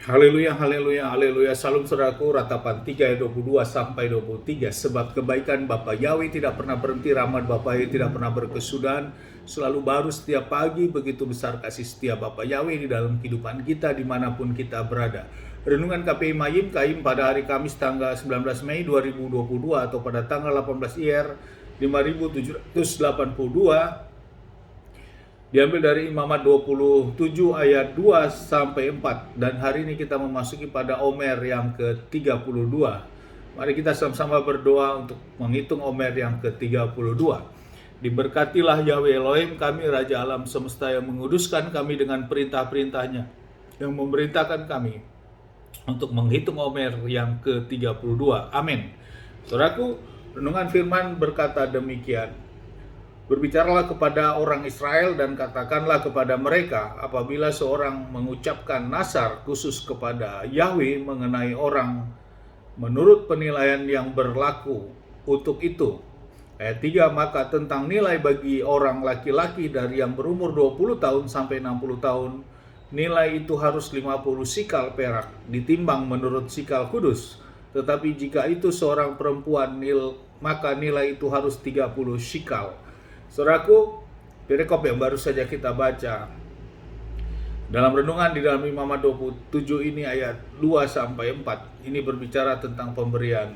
Haleluya, haleluya, haleluya. Salam saudaraku, ratapan 3 ayat 22 sampai 23. Sebab kebaikan Bapa Yahweh tidak pernah berhenti, rahmat Bapa Yahweh tidak pernah berkesudahan, selalu baru setiap pagi. Begitu besar kasih setia Bapa Yahweh di dalam kehidupan kita dimanapun kita berada. Renungan KPI Mayim Kaim pada hari Kamis tanggal 19 Mei 2022 atau pada tanggal 18 IR 5782, diambil dari Imamat 27 ayat 2 sampai 4, dan hari ini kita memasuki pada Omer yang ke-32. Mari kita sama-sama berdoa untuk menghitung Omer yang ke-32. Diberkatilah Yahweh Elohim kami, Raja alam semesta, yang menguduskan kami dengan perintah-perintahnya, yang memerintahkan kami untuk menghitung Omer yang ke-32. Amin. Saudaraku, renungan firman berkata demikian. Berbicaralah kepada orang Israel dan katakanlah kepada mereka, apabila seorang mengucapkan nasar khusus kepada Yahweh mengenai orang menurut penilaian yang berlaku untuk itu. Ayat 3, maka tentang nilai bagi orang laki-laki dari yang berumur 20 tahun sampai 60 tahun, nilai itu harus 50 sikal perak, ditimbang menurut sikal kudus. Tetapi jika itu seorang perempuan, maka nilai itu harus 30 sikal. Saudaraku, perikop yang baru saja kita baca dalam renungan di dalam Imamat 27 ini ayat 2 sampai 4, ini berbicara tentang pemberian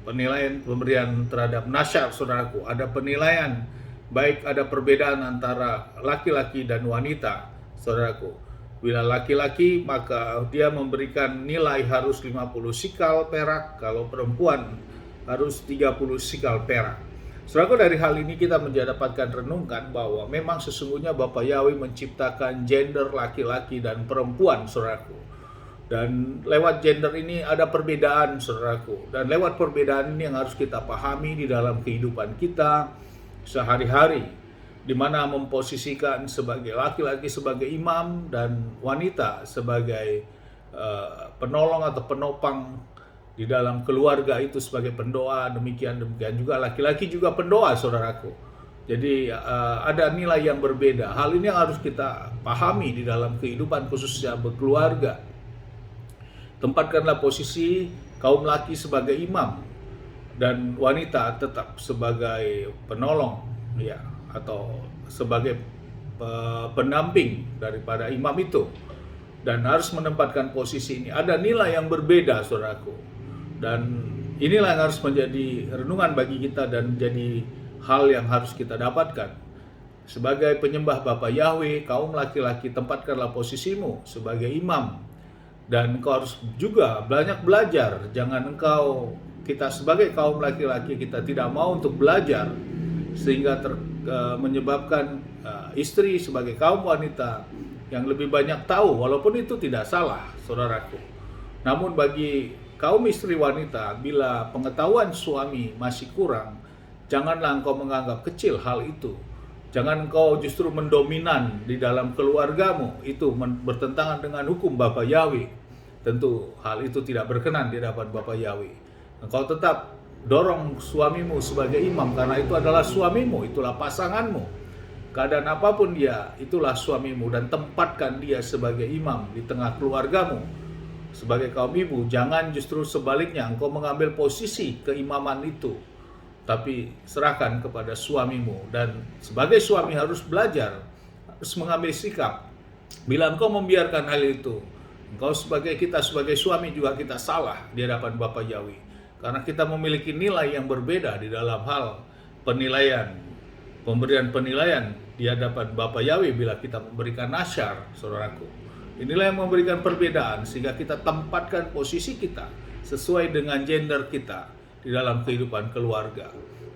pemberian terhadap nasyar. Saudaraku, ada penilaian, baik ada perbedaan antara laki-laki dan wanita. Saudaraku, bila laki-laki maka dia memberikan nilai harus 50 sikal perak, kalau perempuan harus 30 sikal perak. Saudaraku, dari hal ini kita mendapatkan renungkan bahwa memang sesungguhnya Bapa Yahweh menciptakan gender laki-laki dan perempuan, saudaraku. Dan lewat gender ini ada perbedaan, saudaraku. Dan lewat perbedaan ini yang harus kita pahami di dalam kehidupan kita sehari-hari, di mana memposisikan sebagai laki-laki sebagai imam dan wanita sebagai penolong atau penopang di dalam keluarga itu sebagai pendoa. Demikian juga laki-laki juga pendoa, saudaraku. Jadi ada nilai yang berbeda. Hal ini yang harus kita pahami di dalam kehidupan khususnya berkeluarga. Tempatkanlah posisi kaum laki sebagai imam dan wanita tetap sebagai penolong, ya, atau sebagai pendamping daripada imam itu, dan harus menempatkan posisi ini. Ada nilai yang berbeda, saudaraku. Dan inilah yang harus menjadi renungan bagi kita dan jadi hal yang harus kita dapatkan. Sebagai penyembah Bapa Yahweh, kaum laki-laki, tempatkanlah posisimu sebagai imam. Dan engkau harus juga banyak belajar. Jangan kita sebagai kaum laki-laki, kita tidak mau untuk belajar, sehingga menyebabkan istri sebagai kaum wanita yang lebih banyak tahu, walaupun itu tidak salah, saudaraku. Namun bagi kaum istri wanita, bila pengetahuan suami masih kurang, janganlah engkau menganggap kecil hal itu. Jangan engkau justru mendominan di dalam keluargamu. Itu bertentangan dengan hukum Bapa Yahweh. Tentu hal itu tidak berkenan di hadapan Bapa Yahweh. Engkau tetap dorong suamimu sebagai imam, karena itu adalah suamimu, itulah pasanganmu. Keadaan apapun dia, itulah suamimu, dan tempatkan dia sebagai imam di tengah keluargamu. Sebagai kaum ibu, jangan justru sebaliknya engkau mengambil posisi keimaman itu, tapi serahkan kepada suamimu. Dan sebagai suami harus belajar, harus mengambil sikap. Bila engkau membiarkan hal itu, kita sebagai suami juga kita salah di hadapan Bapa Yahweh, karena kita memiliki nilai yang berbeda di dalam hal penilaian, pemberian penilaian di hadapan Bapa Yahweh bila kita memberikan nasyar, saudaraku. Inilah yang memberikan perbedaan, sehingga kita tempatkan posisi kita sesuai dengan gender kita di dalam kehidupan keluarga.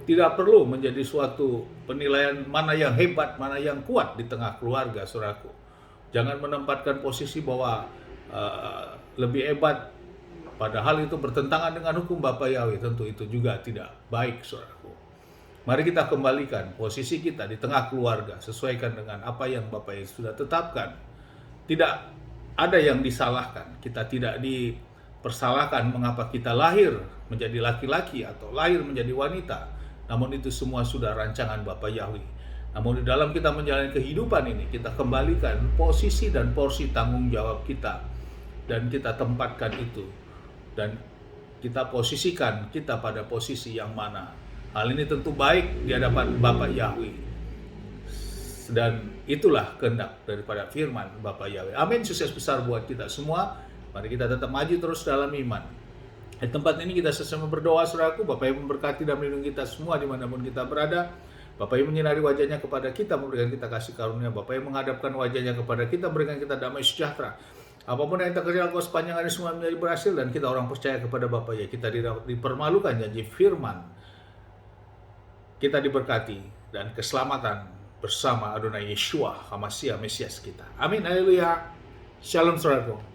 Tidak perlu menjadi suatu penilaian mana yang hebat, mana yang kuat di tengah keluarga, saudaraku. Jangan menempatkan posisi bahwa lebih hebat, padahal itu bertentangan dengan hukum Bapa Yahweh. Tentu itu juga tidak baik, saudaraku. Mari kita kembalikan posisi kita di tengah keluarga, sesuaikan dengan apa yang Bapa Yahweh sudah tetapkan. Tidak ada yang disalahkan, kita tidak dipersalahkan mengapa kita lahir menjadi laki-laki atau lahir menjadi wanita. Namun itu semua sudah rancangan Bapa Yahweh. Namun di dalam kita menjalani kehidupan ini, kita kembalikan posisi dan porsi tanggung jawab kita dan kita tempatkan itu, dan kita posisikan kita pada posisi yang mana. Hal ini tentu baik di hadapan Bapa Yahweh, dan itulah kehendak daripada firman Bapa Yahweh. Amin. Sukses besar buat kita semua. Mari kita tetap maju terus dalam iman. Di tempat ini kita sesama berdoa, saudaraku. Bapak yang memberkati dan melindungi kita semua dimanapun kita berada. Bapak yang menyinari wajahnya kepada kita, memberikan kita kasih karunia. Bapak yang menghadapkan wajahnya kepada kita, memberikan kita damai sejahtera. Apapun yang kita kerjakan sepanjang hari semua menjadi berhasil, dan kita orang percaya kepada Bapak ya. Kita dipermalukan janji firman. Kita diberkati dan keselamatan bersama Adonai Yeshua HaMashiach, Mesias kita. Amin. Haleluya. Shalom, saudaraku.